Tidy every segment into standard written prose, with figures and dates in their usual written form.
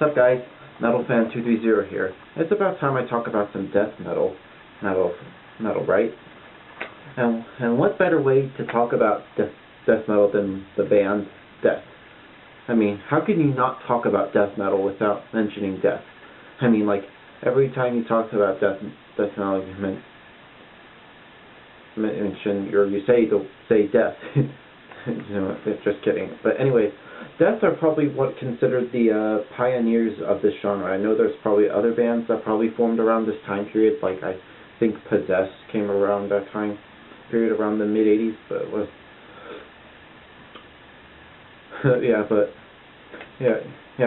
What's up, guys? MetalFan230 here. It's about time I talk about some death metal, right? And what better way to talk about death metal than the band Death? I mean, how can you not talk about death metal without mentioning death? I mean, like, every time you talk about death metal, you mention, or you say death. You know, just kidding. But anyway, Death are probably what considered the pioneers of this genre. I know there's probably other bands that probably formed around this time period, like I think Possess came around that time period, around the mid-80s, but it was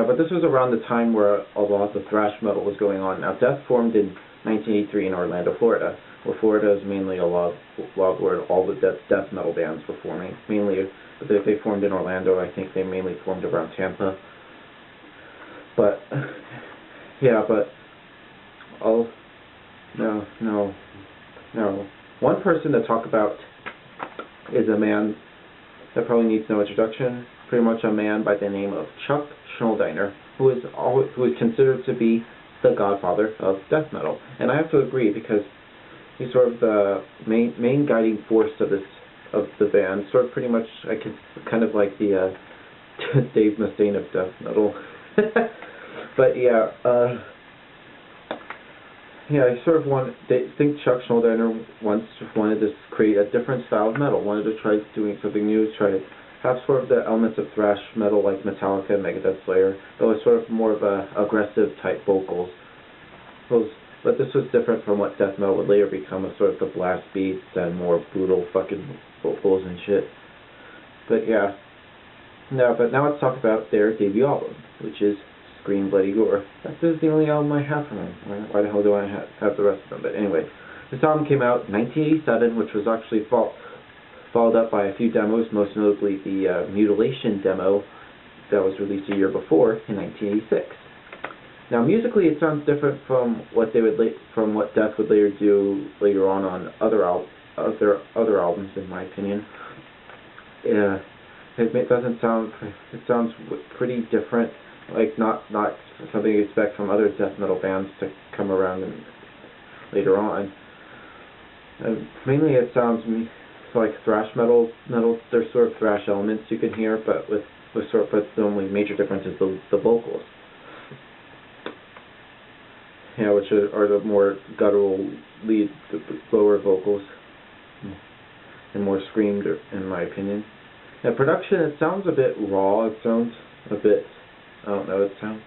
but this was around the time where a lot of the thrash metal was going on. Now, Death formed in 1983 in Orlando, Florida. Well, Florida is mainly a lot where all the death metal bands were forming. Mainly, but they formed in Orlando. I think they mainly formed around Tampa. But no. One person to talk about is a man that probably needs no introduction. Pretty much a man by the name of Chuck Schuldiner, who is considered to be the godfather of death metal. And I have to agree, because he's sort of the main guiding force of the band. Sort of pretty much, kind of like the Dave Mustaine of death metal. But I sort of think Chuck Schuldiner once wanted to create a different style of metal. Wanted to try doing something new, try to have sort of the elements of thrash metal like Metallica and Megadeth, Slayer, but with sort of more of a aggressive type vocals. But this was different from what death metal would later become, a sort of the blast beats and more brutal fucking vocals and shit. But but now let's talk about their debut album, which is Scream Bloody Gore. That is the only album I have from them. Why the hell do I have the rest of them? But anyway, this album came out in 1987, which was actually followed up by a few demos, most notably the Mutilation demo that was released a year before in 1986. Now, musically, it sounds different from what Death would later do later on other albums, in my opinion. It doesn't sound. It sounds pretty different, like not something you expect from other death metal bands to come around later on. Mainly, it sounds like thrash metal. There's sort of thrash elements you can hear, but the only major difference is the vocals. Which are the more guttural lead, the lower vocals, and more screamed, in my opinion. Now, production, it sounds a bit raw. It sounds a bit, I don't know, it sounds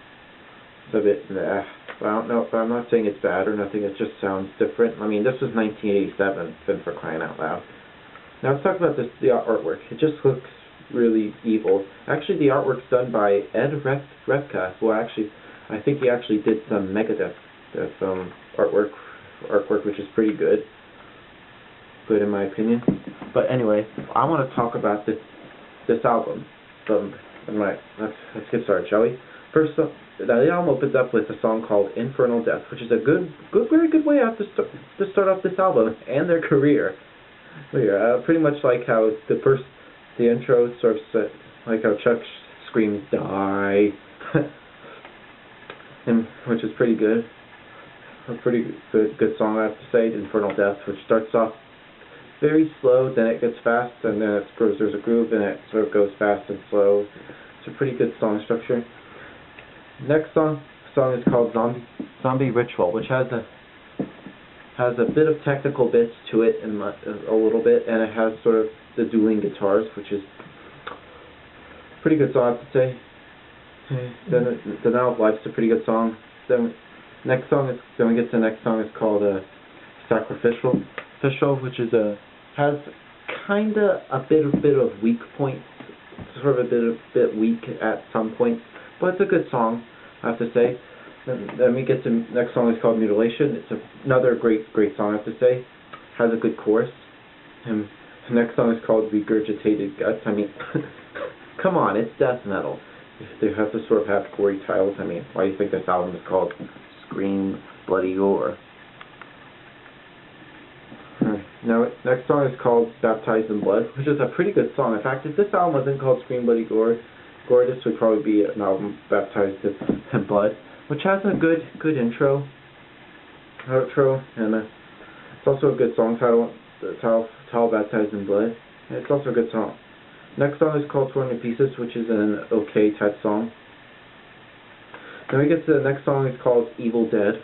a bit, I don't know, but I'm not saying it's bad or nothing. It just sounds different. I mean, this was 1987, been for crying out loud. Now, let's talk about the artwork. It just looks really evil. Actually, the artwork's done by Ed Repka. Well, actually, I think he actually did some Megadeth artwork, which is pretty good in my opinion. But anyway, I want to talk about this album. Let's get started, shall we? First, the album opens up with a song called Infernal Death, which is a very good way to start off this album and their career. Pretty much like how the intro sort of set, like how Chuck screams "Die," which is pretty good. A pretty good song, I have to say, Infernal Death, which starts off very slow, then it gets fast, and then there's a groove, and it sort of goes fast and slow. It's a pretty good song structure. Next song is called Zombie Ritual, which has a bit of technical bits to it, and a little bit, and it has sort of the dueling guitars, which is a pretty good song, I have to say. Then the Now of Life's a pretty good song. Then we get to the next song. It's called Sacrificial, which has kinda a bit of weak points, sort of a bit weak at some points, but it's a good song, I have to say. Then we get to next song is called Mutilation. It's another great song, I have to say. Has a good chorus. And the next song is called Regurgitated Guts. I mean, come on, it's death metal. They have to sort of have gory titles. I mean, why do you think this album is called Scream Bloody Gore? Now, next song is called Baptized in Blood, which is a pretty good song. In fact, if this album wasn't called Scream Bloody Gore, Gore, this would probably be an album baptized in blood, which has a good intro, outro, and it's also a good song title, Towel Baptized in Blood. And it's also a good song. Next song is called Torn to Pieces, which is an okay type song. Then we get to the next song. It's called Evil Dead,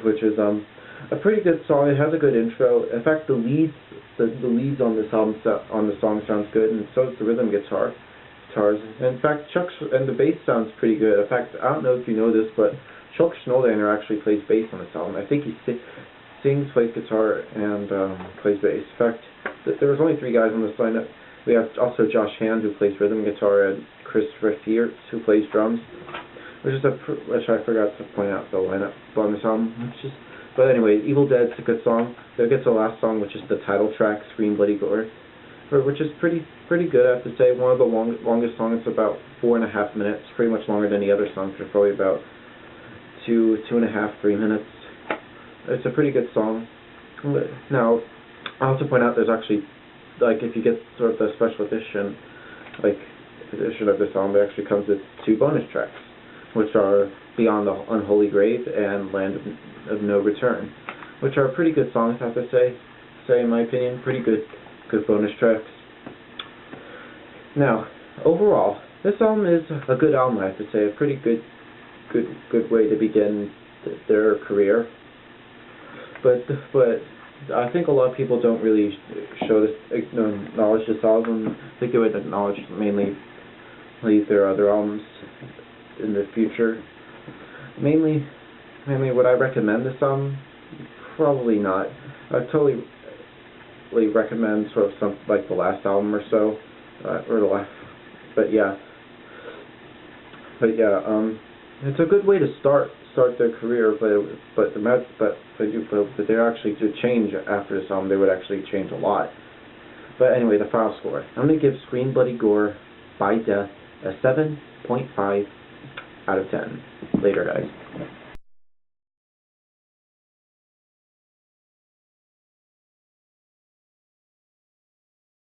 which is a pretty good song. It has a good intro. In fact, the leads on this album on the song sounds good, and so does the rhythm guitars. In fact, and the bass sounds pretty good. In fact, I don't know if you know this, but Chuck Schnoldaner actually plays bass on this album. I think he sings, plays guitar, and plays bass. In fact, there was only 3 guys on this lineup. We have also Josh Hand, who plays rhythm guitar, and Chris Refiertz, who plays drums. Which I forgot to point out the lineup on this album. But anyway, Evil Dead's a good song. Then we get to the last song, which is the title track, Scream Bloody Gore, which is pretty good, I have to say. One of the longest songs. It's about 4.5 minutes, pretty much longer than the other songs. They're probably about 2.5, 3 minutes. It's a pretty good song. Now, I'll also point out there's actually, like, if you get sort of the special edition, of this album, it actually comes with 2 bonus tracks, which are Beyond the Unholy Grave and Land of No Return, which are pretty good songs, I have to say in my opinion. Pretty good bonus tracks. Now, overall, this album is a good album, I have to say. A pretty good way to begin their career. But I think a lot of people don't really acknowledge this album. I think they would acknowledge mainly their other albums in the future. Mainly would I recommend this album? Probably not. I totally recommend sort of some like the last album or so, but yeah, it's a good way to start their career, but they actually do change after this album. They would actually change a lot. But anyway, the final score. I'm going to give Scream Bloody Gore by Death a 7.5 out of 10. Later, guys.